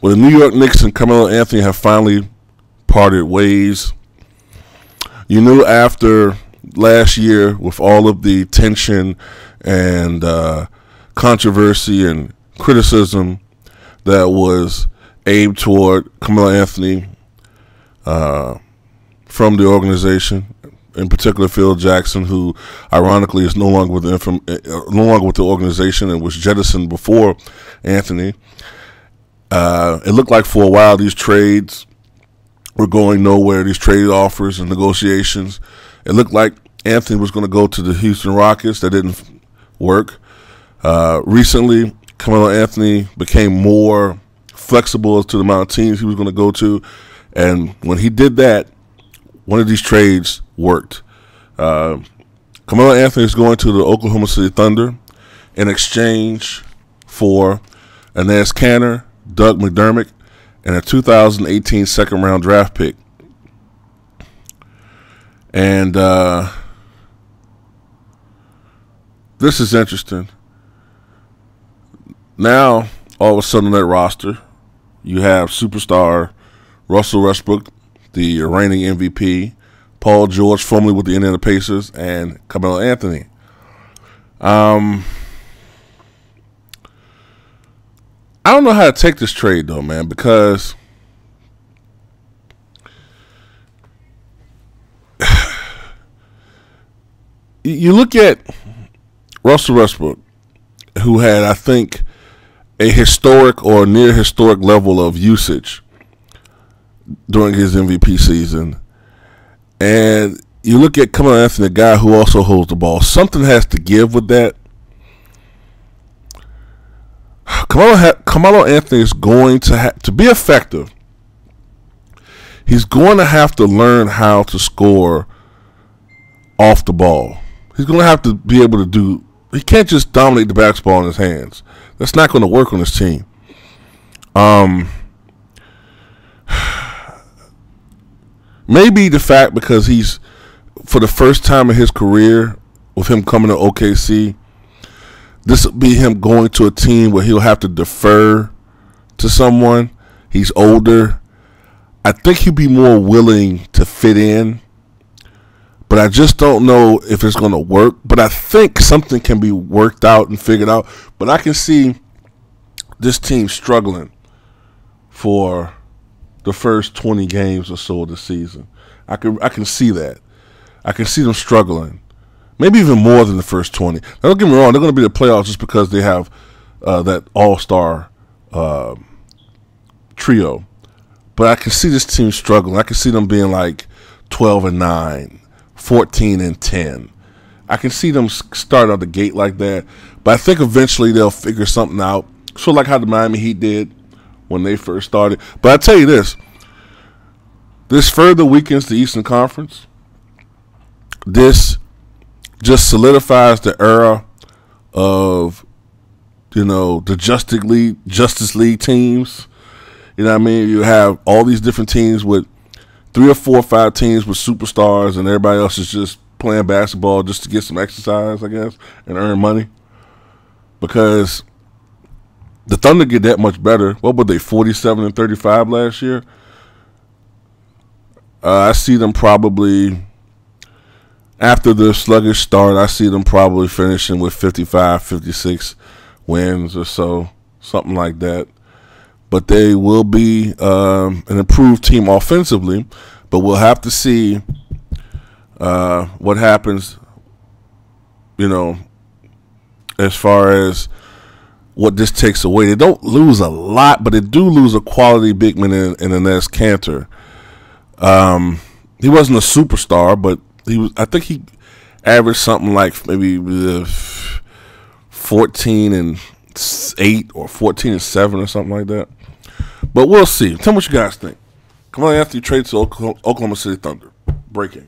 Well, the New York Knicks and Carmelo Anthony have finally parted ways. You knew after last year, with all of the tension and controversy and criticism that was aimed toward Carmelo Anthony from the organization, in particular Phil Jackson, who ironically is no longer with the organization and was jettisoned before Anthony. It looked like for a while these trades were going nowhere, these trade offers and negotiations. It looked like Anthony was going to go to the Houston Rockets. That didn't work. Recently, Carmelo Anthony became more flexible as to the amount of teams he was going to go to. And when he did that, one of these trades worked. Carmelo Anthony is going to the Oklahoma City Thunder in exchange for Enes Kanter, Doug McDermott, and a 2018 second-round draft pick. And this is interesting. Now, all of a sudden, on that roster, you have superstar Russell Westbrook, the reigning MVP, Paul George, formerly with the Indiana Pacers, and Carmelo Anthony. I don't know how to take this trade, though, man, because you look at Russell Westbrook, who had, I think, a historic or near historic level of usage during his MVP season. And you look at Carmelo Anthony, a guy who also holds the ball. Something has to give with that. Carmelo Anthony is going to be effective. He's going to have to learn how to score off the ball. He's going to have to be able to do. He can't just dominate the basketball in his hands. That's not going to work on his team. Maybe the fact because he's, for the first time in his career, with him coming to OKC, this will be him going to a team where he'll have to defer to someone. He's older. I think he'd be more willing to fit in, but I just don't know if it's going to work. But I think something can be worked out and figured out. But I can see this team struggling for the first 20 games or so of the season. I can see that. I can see them struggling. Maybe even more than the first 20. Now, don't get me wrong, they're going to be the playoffs just because they have that all-star trio. But I can see this team struggling. I can see them being like 12-9, 14-10. I can see them start out the gate like that. But I think eventually they'll figure something out. Sort of like how the Miami Heat did when they first started. But I tell you this further weakens the Eastern Conference. This just solidifies the era of, the Justice League teams. You know what I mean? You have all these different teams with 3 or 4 or 5 teams with superstars, and everybody else is just playing basketball just to get some exercise, I guess, and earn money. Because the Thunder get that much better. What were they, 47-35 last year? I see them probably, after the sluggish start, I see them probably finishing with 55, 56 wins or so, something like that. But they will be an improved team offensively, but we'll have to see what happens, as far as what this takes away. They don't lose a lot, but they do lose a quality big man in Enes Kanter. He wasn't a superstar, but I think he averaged something like maybe 14-8 or 14-7 or something like that. But we'll see. Tell me what you guys think. Carmelo Anthony trades to Oklahoma City Thunder. Breaking.